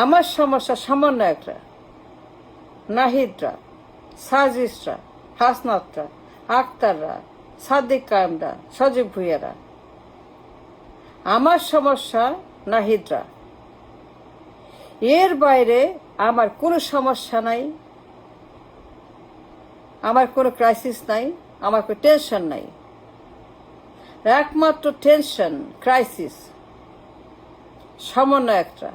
আমার সমস্যা সমন্বয়করা, নাহিদরা, সাজিসরা, হাসনাতরা, আক্তাররা, সাদিক কায়েমরা, সজীব ভুইয়ারা। আমার সমস্যা নাহিদরা। এর বাইরে আমার কোনো সমস্যা নাই, আমার কোনো ক্রাইসিস নাই, আমার কোনো টেনশন নাই। একমাত্র টেনশন, ক্রাইসিস সমন্বয়করা,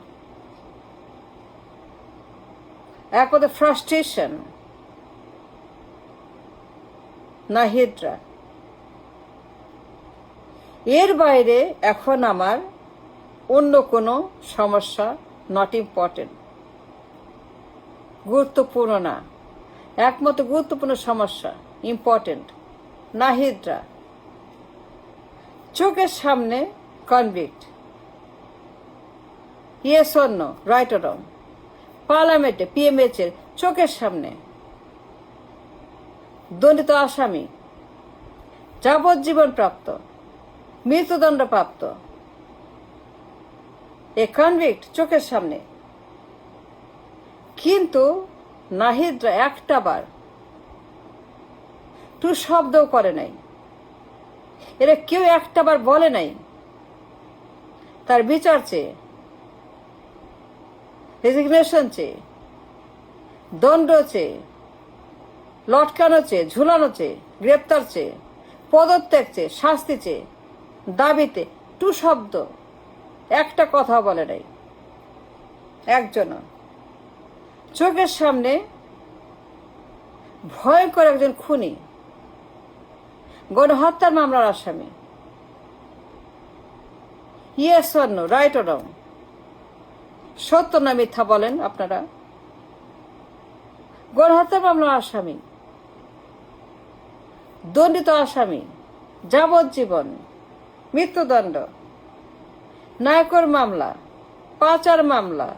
একমাত্র ফ্রাস্ট্রেশন নাহিদরা। এর বাইরে এখন আমার অন্য কোনো সমস্যা নট ইম্পর্টেন্ট, গুরুত্বপূর্ণ না। একমাত্র গুরুত্বপূর্ণ সমস্যা ইম্পর্টেন্ট নাহিদরা। চোখের সামনে convict, yes or no, right or wrong. পার্লামেন্টে পিএমএইচ এর চোখের সামনে দণ্ডিত আসামি, যাবজ্জীবন প্রাপ্ত, মৃত্যুদণ্ড প্রাপ্ত এ কনভিক্ট চোখের সামনে। কিন্তু নাহিদরা একটা বার টু শব্দও করে নাই, এরা কেউ একটা বার বলে নাই তার বিচার চেয়ে, রেজিগনেশন চেয়ে, দণ্ড চেয়ে, লটকানো চেয়ে, ঝুলানো চেয়ে, গ্রেপ্তার চেয়ে, পদত্যাগ চেয়ে, শাস্তি চেয়ে, দাবিতে টু শব্দ একটা কথা বলে নাই একজন। চোখের সামনে ভয়ঙ্কর একজন খুনি, গণহত্যার মামলার আসামি, yes or no, right or wrong, সত্য না মিথ্যা বলেন আপনারা। গণহত্যা মামলার আসামি, দণ্ডিত আসামি, যাবজ্জীবন, মৃত্যুদণ্ড, নায়কর মামলা, পাচার মামলা,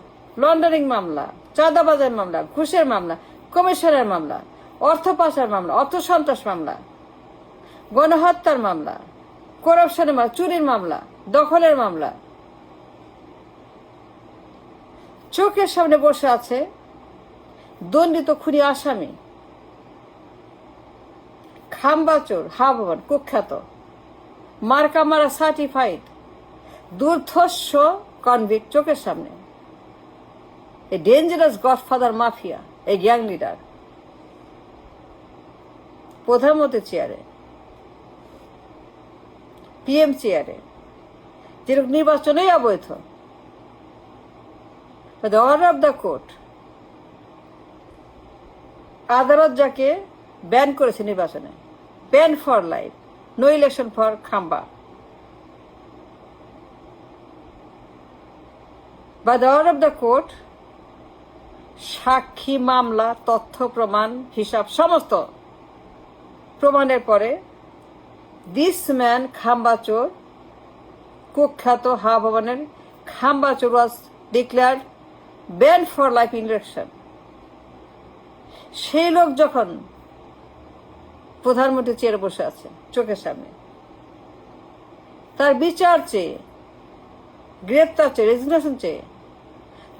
লন্ডারিং মামলা, চাঁদাবাজের মামলা, ঘুষের মামলা, কমিশনের মামলা, অর্থ পাচার মামলা, অর্থ সন্ত্রাস মামলা, গণহত্যার মামলা, করাপশনের মামলা, চুরির মামলা, দখলের মামলা। চোখের সামনে বসে আছে দণ্ডিত খুনি আসামি, খাম্বাচোর, হাভবন কুখ্যাত, মার্কা মারা সার্টিফাইড দুর্ধর্ষ কনভিক্ট চোখের সামনে। এ ডেঞ্জারাস গডফাদার মাফিয়া, এই গ্যাং লিডার প্রধানমন্ত্রী চেয়ারে, পিএম চেয়ারে, যেরকম নির্বাচনেই অবৈধ। The order of the court, আদালত যাকে ব্যান করেছে নির্বাচনে, ban for life, no election for খাম্বা। By the order of the court, সাক্ষী, মামলা, তথ্য প্রমাণ, হিসাব সমস্ত প্রমাণের পরে দিস ম্যান খাম্বাচোর, কুখ্যাত হাভবনের খাম্বাচোর was declared ban for life election. সেই লোক যখন প্রধানমন্ত্রী চেয়ারে বসে আছে চোখের সামনে, তার বিচার চেয়ে, গ্রেপ্তার চেয়ে, রেজিগনেশন চেয়ে,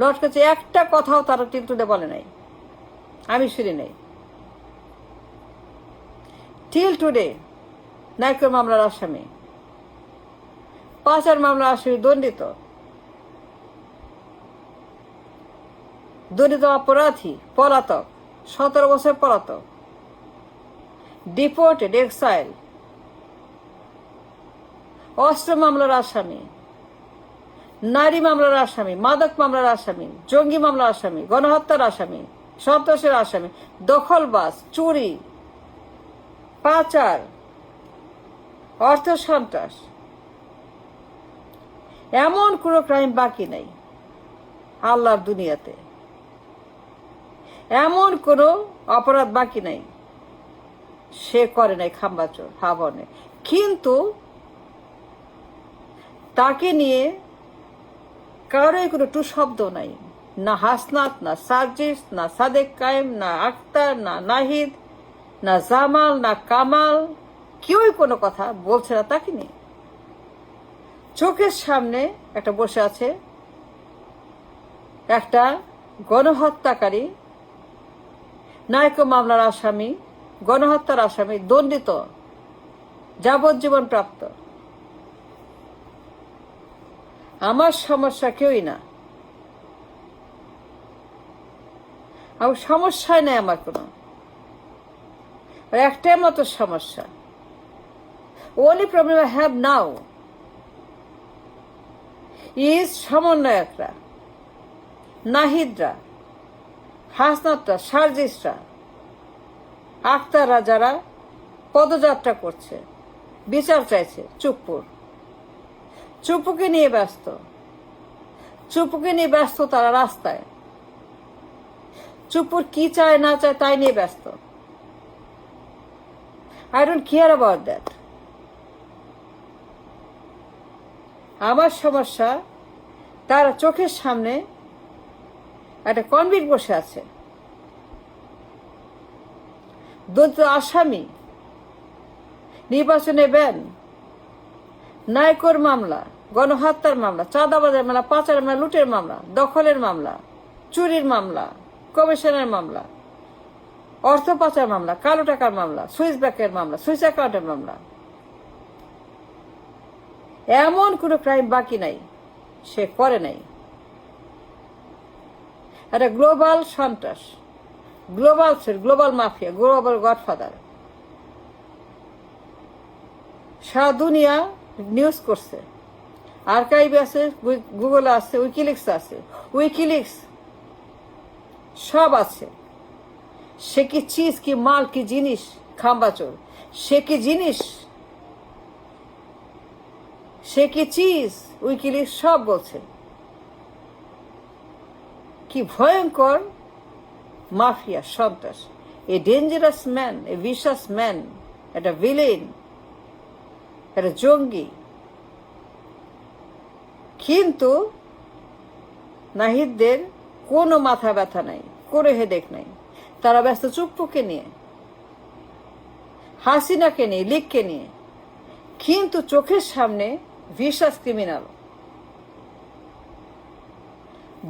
লটকা চেয়ে একটা কথাও তারা টিলটুলে বলে নাই, আমি শুনি নাই। টিল টুডে নায়কের মামলার আসামি, পাচার মামলার আসামি, দণ্ডিত অপরাধী, পলাতক, 17 বছর পলাতক, ডিপোর্টেড, এক্সাইল, অস্ত্র মামলার আসামি, নারী মামলার আসামি, মাদক মামলার আসামি, জঙ্গি মামলার আসামি, গণহত্যার আসামি, সন্ত্রাসের আসামি, দখলবাজ, চুরি, পাচার, অর্থ সন্ত্রাস, এমন কোনো ক্রাইম বাকি নাই আল্লাহর দুনিয়াতে। এমন কোনো অপরাধ বাকি নাই সে করে নাই খাম্বাচোর হাভবনে। কিন্তু তাকে নিয়ে কারোই কোনো টু শব্দ নাই, না হাসনাত, না সার্জিস, না সাদেক কায়েম, না আক্তার, না নাহিদ, না জামাল, না কামাল, কেউই কোনো কথা বলছে না তাকে নিয়ে। চোখের সামনে একটা বসে আছে একটা গণহত্যাকারী, নাইকো মামলার আসামি, গণহত্যার আসামি, দণ্ডিত, যাবজ্জীবন প্রাপ্ত। আমার সমস্যা কেউই না, আমার সমস্যাই নেই আমার কোনো। একটাই মতো সমস্যা, only problem I have now is সমন্বয়করা, নাহিদরা, হাসনাতরা, সার্জিসরা, আক্তাররা যারা পদযাত্রা করছে, বিচার চাইছে, চুপুকে নিয়ে ব্যস্ত, তারা রাস্তায়। চুপুর কি চায় না চায় তাই নিয়ে ব্যস্ত। I don't care about that. আমার সমস্যা, তারা চোখের সামনে একটা কনভিক্ট বসে আছে, দলিত আসামি, নির্বাচনে ব্যান, নাইকোর মামলা, গণহত্যার মামলা, চাঁদাবাজের মামলা, পাচারের মামলা, লুটের মামলা, দখলের মামলা, চুরির মামলা, কমিশনের মামলা, অর্থ পাচার মামলা, কালো টাকার মামলা, সুইস ব্যাংকের মামলা, সুইস অ্যাকাউন্টের মামলা। এমন কোনো ক্রাইম বাকি নাই সে করে নাই। একটা গ্লোবাল সন্ত্রাস, গ্লোবাল মাফিয়া, গ্লোবাল গডফাদার। সারা দুনিয়া নিউজ করছে, আর্কাইভ আছে, গুগলে আছে, উইকিলিক্স সব আছে। সে কি চিজ, কি মাল, কি জিনিস, খাম্বাচোর, সে কি জিনিস, সে কি চিজ, উইকিলিক্স সব বলছে। কি ভয়ঙ্কর মাফিয়া, সন্ত্রাস, a dangerous man, a vicious man, একটা ভিলেন, একটা জঙ্গি। কিন্তু নাহিদদের কোনো মাথা ব্যথা নাই, কোনো হেডেক নাই। তারা ব্যস্ত চুপ্পুকে নিয়ে, হাসিনাকে নিয়ে, লিগকে নিয়ে। কিন্তু চোখের সামনে ভিশাস ক্রিমিনাল,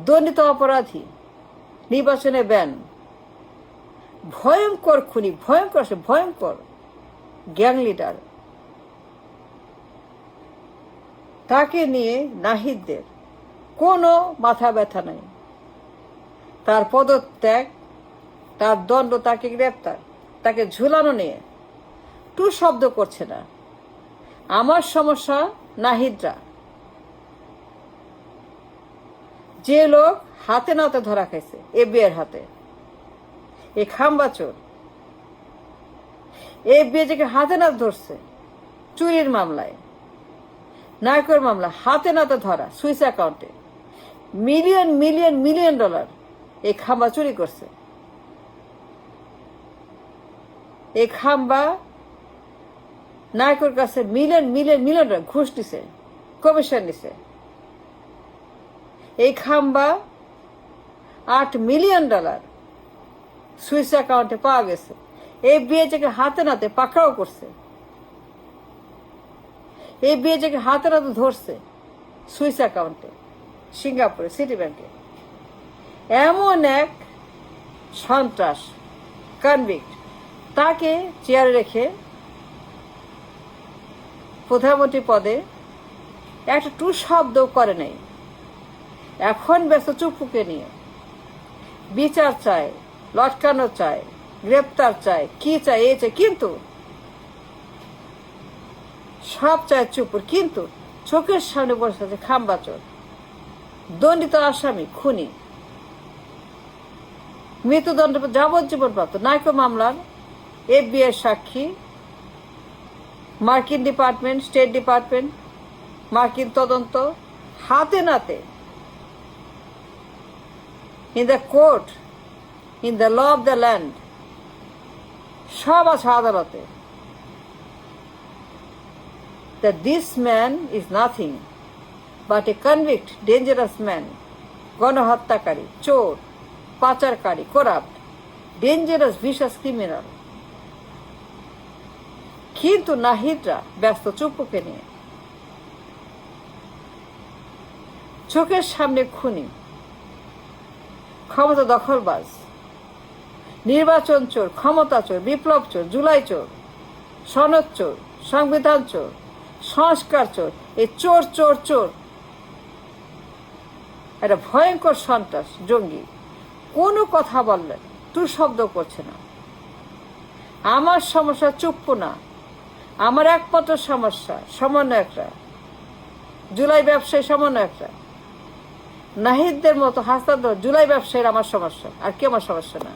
দণ্ডিত অপরাধী, নির্বাচনে ব্যান, ভয়ঙ্কর খুনি, ভয়ঙ্কর গ্যাং লিডার, তাকে নিয়ে নাহিদদের কোনো মাথা ব্যথা নাই। তার পদত্যাগ, তার দণ্ড, তাকে গ্রেপ্তার, তাকে ঝুলানো নিয়ে টু শব্দ করছে না। আমার সমস্যা নাহিদরা, যে লোক হাতে নাতে ধরা খাইছে এফবিআইয়ের হাতে, এই খাম্বাচোর, এফবিআই যাকে হাতে নাতে ধরছে চুরির মামলায়, নায়কের মামলা, হাতে নাতে ধরা, সুইস অ্যাকাউন্টে মিলিয়ন ডলার এই খাম্বা চুরি করছে। এই খাম্বা নায়কের কাছে মিলিয়ন ডলার ঘুষ নিছে, কমিশন নিছে। এই খাম্বা $8 মিলিয়ন সুইস অ্যাকাউন্টে পাওয়া গেছে। এফবিআই যাকে হাতে নাতে পাকড়াও করছে, এফবিআই যাকে হাতে নাতে ধরছে সুইস অ্যাকাউন্টে, সিঙ্গাপুরে, সিটি ব্যাংকে। এমন এক সন্ত্রাস, কনভিক্ট, তাকে চেয়ারে রেখে প্রধানমন্ত্রী পদে একটা টু শব্দ করে নাই। এখন ব্যস্ত চুপ্পুকে নিয়ে, বিচার চায়, লটকানো চায়, গ্রেপ্তার চায়, কি চায়, এ চায়, কিন্তু সব চায় চুপুর। কিন্তু চোখের সামনে বসে আছে খাম্বাচোর, দণ্ডিত আসামি, খুনি, মৃত্যুদণ্ড, যাবজ্জীবন প্রাপ্ত, নাইকো মামলার এফবিআই সাক্ষী, মার্কিন ডিপার্টমেন্ট, স্টেট ডিপার্টমেন্ট, মার্কিন তদন্ত, হাতে নাতে, in the court, in the law of the land, সব আছে আদালতে। That this man is nothing but a convict, dangerous man, গণহত্যাকারী, চোর, পাচারকারী, করাপ্ট, ডেঞ্জারাস, ভিশাস ক্রিমিনাল। কিন্তু নাহিদরা ব্যস্ত চুপ্পুকে নিয়ে, চোখের সামনে খুনি, ক্ষমতা দখলবাজ, নির্বাচন চোর, ক্ষমতা চোর, বিপ্লব চোর, জুলাই চোর, সনদ চোর, সংবিধান চোর, সংস্কার চোর, এই চোর চোর চোর। একটা ভয়ঙ্কর সন্ত্রাস, জঙ্গি। কোনো কথা বললে টু শব্দ করছে না। আমার সমস্যা চুপ না, আমার একমাত্র সমস্যা সমন্বয়করা, জুলাই ব্যবসায়ী সমন্বয়করা, নাহিদদের মতো হাসনাত জুলাই ব্যবসায়ীর আমার সমস্যা, আর কি আমার সমস্যা না।